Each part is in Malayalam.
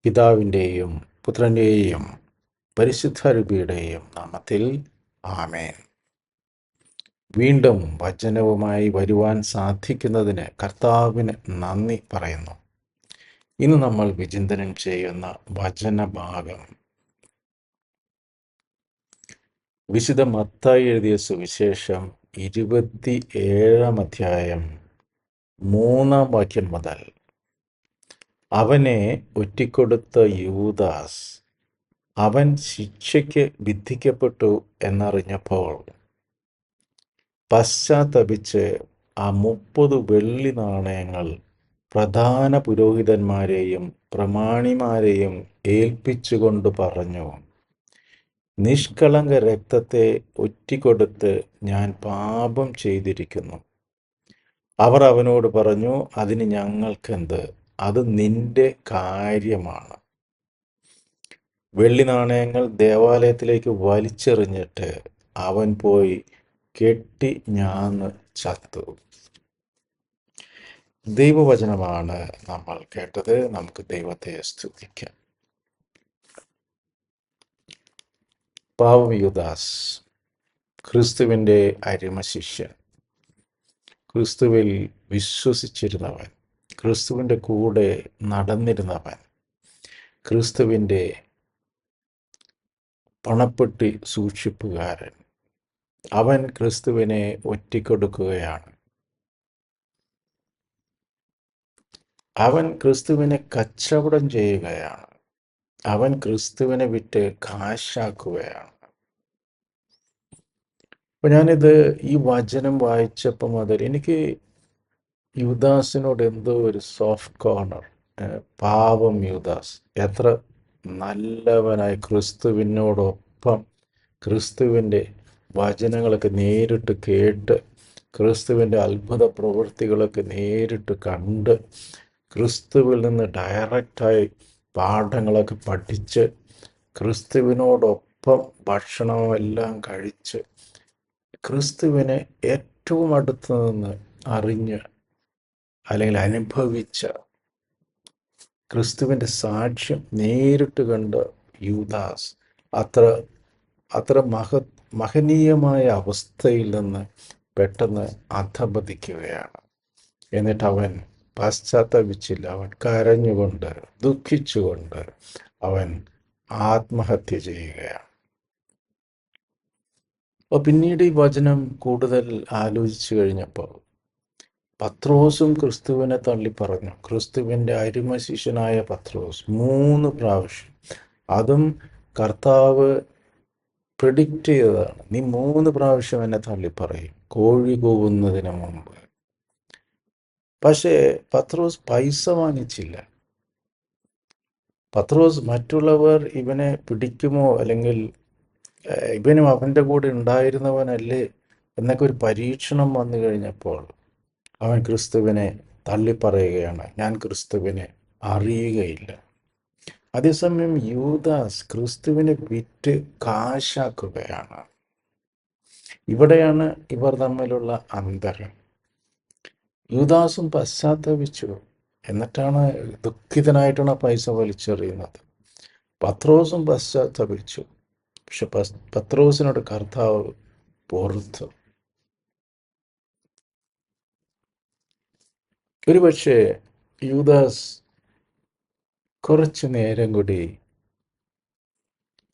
പിതാവിൻ്റെയും പുത്രൻ്റെയും പരിശുദ്ധരൂപിയുടെയും നാമത്തിൽ ആമേൻ. വീണ്ടും വചനവുമായി വരുവാൻ സാധിക്കുന്നതിന് കർത്താവിന് നന്ദി പറയുന്നു. ഇന്ന് നമ്മൾ വിചിന്തനം ചെയ്യുന്ന വചനഭാഗം വിശുദ്ധ മത്തായി എഴുതിയ സുവിശേഷം 27-ാം അധ്യായം 3-ാം വാക്യം മുതൽ. അവനെ ഒറ്റിക്കൊടുത്ത യൂദാസ് അവൻ ശിക്ഷയ്ക്ക് വിധിക്കപ്പെട്ടു എന്നറിഞ്ഞപ്പോൾ പശ്ചാത്തപിച്ച് ആ 30 വെള്ളി നാണയങ്ങൾ പ്രധാന പുരോഹിതന്മാരെയും പ്രമാണിമാരെയും ഏൽപ്പിച്ചുകൊണ്ട് പറഞ്ഞു, നിഷ്കളങ്ക രക്തത്തെ ഒറ്റിക്കൊടുത്ത് ഞാൻ പാപം ചെയ്തിരിക്കുന്നു. അവർ അവനോട് പറഞ്ഞു, അതിന് ഞങ്ങൾക്കെന്ത്? അത് നിന്റെ കാര്യമാണ്. വെള്ളി നാണയങ്ങൾ ദേവാലയത്തിലേക്ക് വലിച്ചെറിഞ്ഞിട്ട് അവൻ പോയി കെട്ടി ഞാന്ന് ചത്തു. ദൈവവചനമാണ് നമ്മൾ കേട്ടത്. നമുക്ക് ദൈവത്തെ സ്തുതിക്കാം. പാവം യൂദാസ്, ക്രിസ്തുവിൻ്റെ അരിമശിഷ്യൻ, ക്രിസ്തുവിൽ വിശ്വസിച്ചിരുന്നവൻ, ക്രിസ്തുവിൻ്റെ കൂടെ നടന്നിരുന്നവൻ, ക്രിസ്തുവിൻ്റെ പണപ്പെട്ടി സൂക്ഷിപ്പുകാരൻ, അവൻ ക്രിസ്തുവിനെ ഒറ്റിക്കൊടുക്കുകയാണ്. അവൻ ക്രിസ്തുവിനെ കച്ചവടം ചെയ്യുകയാണ്. അവൻ ക്രിസ്തുവിനെ വിറ്റ് കാശാക്കുകയാണ്. അപ്പം ഞാനിത് ഈ വചനം വായിച്ചപ്പോൾ മുതൽ എനിക്ക് യൂദാസിനോട് എന്തോ ഒരു സോഫ്റ്റ് കോർണർ. പാവം യൂദാസ്, എത്ര നല്ലവനായി ക്രിസ്തുവിനോടൊപ്പം ക്രിസ്തുവിൻ്റെ വചനങ്ങളൊക്കെ നേരിട്ട് കേട്ട്, ക്രിസ്തുവിൻ്റെ അത്ഭുത പ്രവൃത്തികളൊക്കെ നേരിട്ട് കണ്ട്, ക്രിസ്തുവിൽ നിന്ന് ഡയറക്റ്റായി പാഠങ്ങളൊക്കെ പഠിച്ച്, ക്രിസ്തുവിനോടൊപ്പം ഭക്ഷണമെല്ലാം കഴിച്ച്, ക്രിസ്തുവിനെ ഏറ്റവും അടുത്ത് നിന്ന് അറിഞ്ഞ് അല്ലെങ്കിൽ അനുഭവിച്ച, ക്രിസ്തുവിൻ്റെ സാക്ഷ്യം നേരിട്ട് കണ്ട യൂദാസ് അത്ര മഹനീയമായ അവസ്ഥയിൽ നിന്ന് പെട്ടെന്ന് അധപതിക്കുകയാണ്. എന്നിട്ട് അവൻ പശ്ചാത്തപിച്ചില്ല. അവൻ കരഞ്ഞുകൊണ്ട് ദുഃഖിച്ചുകൊണ്ട് അവൻ ആത്മഹത്യ ചെയ്യുകയാണ്. അപ്പോൾ പിന്നീട് ഈ വചനം കൂടുതൽ ആലോചിച്ചു കഴിഞ്ഞപ്പോൾ പത്രോസും ക്രിസ്തുവിനെ തള്ളിപ്പറഞ്ഞു. ക്രിസ്തുവിൻ്റെ അരിമശിഷ്യനായ പത്രോസ് 3 പ്രാവശ്യം, അതും കർത്താവ് പ്രിഡിക്റ്റ് ചെയ്തതാണ്, നീ 3 പ്രാവശ്യം എന്നെ തള്ളിപ്പറയും കോഴി കൂവുന്നതിന് മുമ്പ്. പക്ഷേ പത്രോസ് പൈസ വാങ്ങിച്ചില്ല. പത്രോസ് മറ്റുള്ളവർ ഇവനെ പിടിക്കുമോ, അല്ലെങ്കിൽ ഇവനും അവൻ്റെ കൂടെ ഉണ്ടായിരുന്നവനല്ലേ എന്നൊക്കെ ഒരു പരീക്ഷണം വന്നു കഴിഞ്ഞപ്പോൾ അവൻ ക്രിസ്തുവിനെ തള്ളിപ്പറയുകയാണ്, ഞാൻ ക്രിസ്തുവിനെ അറിയുകയില്ല. അതേസമയം യൂദാസ് ക്രിസ്തുവിനെ വിറ്റ് കാശാക്കുകയാണ്. ഇവിടെയാണ് ഇവർ തമ്മിലുള്ള അന്തരം. യൂദാസും പശ്ചാത്തപിച്ചു, എന്നിട്ടാണ് ദുഃഖിതനായിട്ടാണ് പൈസ വലിച്ചെറിയുന്നത്. പത്രോസും പശ്ചാത്തപിച്ചു, പക്ഷെ പത്രോസിനോട് കർത്താവ് പൊറുത്തു. ഒരുപക്ഷെ യൂദാസ് കുറച്ചു നേരം കൂടി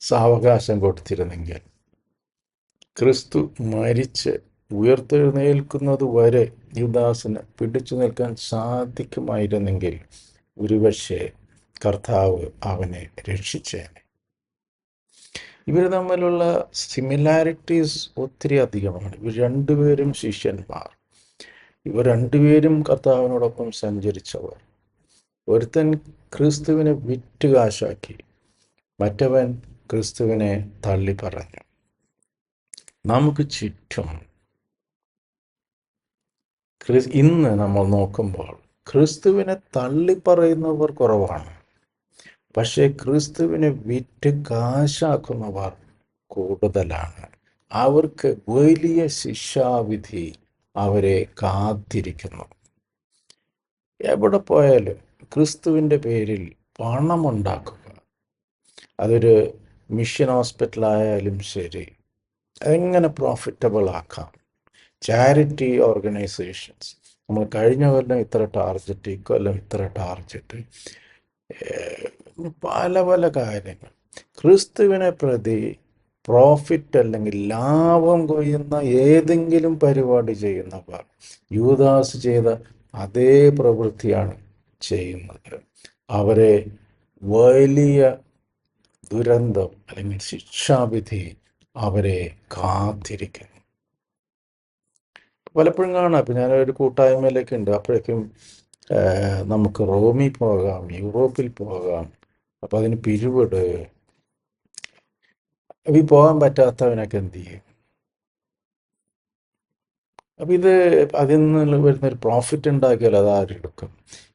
സാവകാശം കൊടുത്തിരുന്നെങ്കിൽ, ക്രിസ്തു മരിച്ച് ഉയർത്തെഴുന്നേൽക്കുന്നത് വരെ യൂദാസിന് പിടിച്ചു നിൽക്കാൻ സാധിക്കുമായിരുന്നെങ്കിൽ ഒരുപക്ഷെ കർത്താവ് അവനെ രക്ഷിച്ചേനെ. ഇവർ തമ്മിലുള്ള സിമിലാരിറ്റീസ് ഒത്തിരി അധികമാണ്. ഇവർ രണ്ടുപേരും ശിഷ്യന്മാർ, ഇവർ രണ്ടുപേരും കർത്താവിനോടൊപ്പം സഞ്ചരിച്ചവർ. ഒരുത്തൻ ക്രിസ്തുവിനെ വിറ്റ് കാശാക്കി, മറ്റവൻ ക്രിസ്തുവിനെ തള്ളിപ്പറഞ്ഞു. നമുക്ക് ചുറ്റും ഇന്ന് നമ്മൾ നോക്കുമ്പോൾ ക്രിസ്തുവിനെ തള്ളിപ്പറയുന്നവർ കുറവാണ്, പക്ഷേ ക്രിസ്തുവിനെ വിറ്റ് കാശാക്കുന്നവർ കൂടുതലാണ്. അവർക്ക് വലിയ ശിക്ഷാവിധി അവരെ കാത്തിരിക്കുന്നു. എവിടെ പോയാലും ക്രിസ്തുവിൻ്റെ പേരിൽ പണമുണ്ടാക്കുക. അതൊരു മിഷൻ ഹോസ്പിറ്റലായാലും ശരി, എങ്ങനെ പ്രോഫിറ്റബിൾ ആക്കാം. ചാരിറ്റി ഓർഗനൈസേഷൻസ്, നമ്മൾ കഴിഞ്ഞ കൊല്ലം ഇത്ര ടാർജറ്റ്, ഇക്കൊല്ലം ഇത്ര ടാർജറ്റ്, പല പല കാര്യങ്ങൾ. ക്രിസ്തുവിനെ പ്രതി പ്രോഫിറ്റ് അല്ലെങ്കിൽ ലാഭം കൊയ്യുന്ന ഏതെങ്കിലും പരിപാടി ചെയ്യുന്നവർ യൂദാസ് ചെയ്ത അതേ പ്രവൃത്തിയാണ് ചെയ്യുന്നത്. അവരെ വലിയ ദുരന്തം അല്ലെങ്കിൽ ശിക്ഷാവിധി അവരെ കാത്തിരിക്കുന്നു. പലപ്പോഴും കാണാം. ഇപ്പം ഞാനൊരു കൂട്ടായ്മയിലൊക്കെ ഉണ്ട്. അപ്പോഴേക്കും നമുക്ക് റോമിൽ പോകാം, യൂറോപ്പിൽ പോകാം, അപ്പം അതിന് പിരിവിട്. അപ്പം ഈ പോകാൻ പറ്റാത്തവനൊക്കെ എന്ത് ചെയ്യും? അപ്പം ഇത് അതിൽ നിന്ന് വരുന്നൊരു പ്രോഫിറ്റ് ഉണ്ടാക്കിയാൽ അത് ആരെടുക്കും?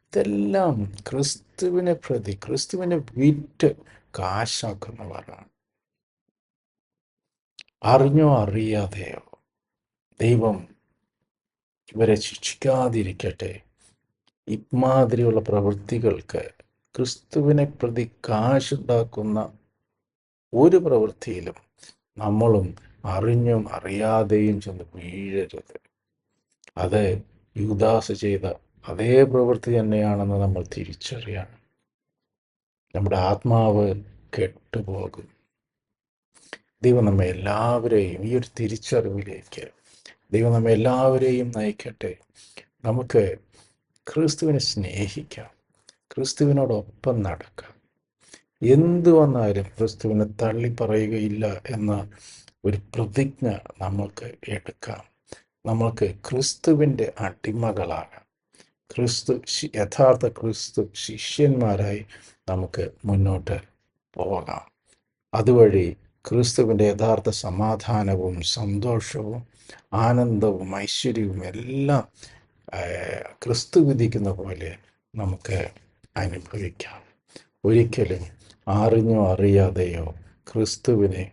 ഇതെല്ലാം ക്രിസ്തുവിനെ പ്രതി, ക്രിസ്തുവിനെ വിറ്റ് കാശാക്കുന്നവരാണ്. അറിഞ്ഞോ അറിയാതെയോ ദൈവം ഇവരെ ശിക്ഷിക്കാതിരിക്കട്ടെ. ഇമാതിരിയുള്ള പ്രവൃത്തികൾക്ക്, ക്രിസ്തുവിനെ പ്രതി കാശുണ്ടാക്കുന്ന ഒരു പ്രവൃത്തിയിലും നമ്മളും അറിഞ്ഞും അറിയാതെയും ചെന്ന് വീഴരുത്. അത് യൂദാസ് ചെയ്ത അതേ പ്രവൃത്തി തന്നെയാണെന്ന് നമ്മൾ തിരിച്ചറിയണം. നമ്മുടെ ആത്മാവ് കെട്ടുപോകും. ദൈവം നമ്മെ എല്ലാവരെയും ഈ ഒരു തിരിച്ചറിവിലേക്ക് ദൈവം നമ്മെ എല്ലാവരെയും നയിക്കട്ടെ. നമുക്ക് ക്രിസ്തുവിനെ സ്നേഹിക്കാം, ക്രിസ്തുവിനോടൊപ്പം നടക്കാം. എന്തു വന്നാലും ക്രിസ്തുവിനെ തള്ളിപ്പറയുകയില്ല എന്ന ഒരു പ്രതിജ്ഞ നമുക്ക് എടുക്കാം. നമുക്ക് ക്രിസ്തുവിൻ്റെ അടിമകളാകാം. യഥാർത്ഥ ക്രിസ്തു ശിഷ്യന്മാരായി നമുക്ക് മുന്നോട്ട് പോകാം. അതുവഴി ക്രിസ്തുവിൻ്റെ യഥാർത്ഥ സമാധാനവും സന്തോഷവും ആനന്ദവും ഐശ്വര്യവും എല്ലാം ക്രിസ്തു വിധിക്കുന്ന പോലെ നമുക്ക് അനുഭവിക്കാം. ഒരിക്കലും അറിഞ്ഞോ അറിയാതെയോ ക്രിസ്തുവിനെ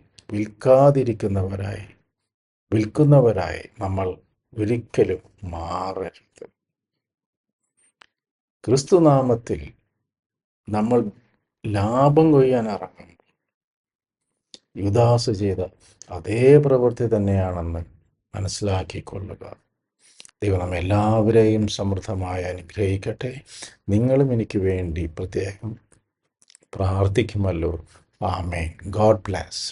വിൽക്കുന്നവരായി നമ്മൾ ഒരിക്കലും മാറരുത്. ക്രിസ്തുനാമത്തിൽ നമ്മൾ ലാഭം കൊയ്യാൻ ഇറങ്ങും. യൂദാസ് ചെയ്ത അതേ പ്രവൃത്തി തന്നെയാണെന്ന് മനസ്സിലാക്കിക്കൊള്ളുക. ദൈവം നമ്മെ എല്ലാവരെയും സമൃദ്ധമായി അനുഗ്രഹിക്കട്ടെ. നിങ്ങളും എനിക്ക് വേണ്ടി പ്രത്യേകം പ്രാർത്ഥിക്കുമല്ലോ. ആമേൻ. God bless.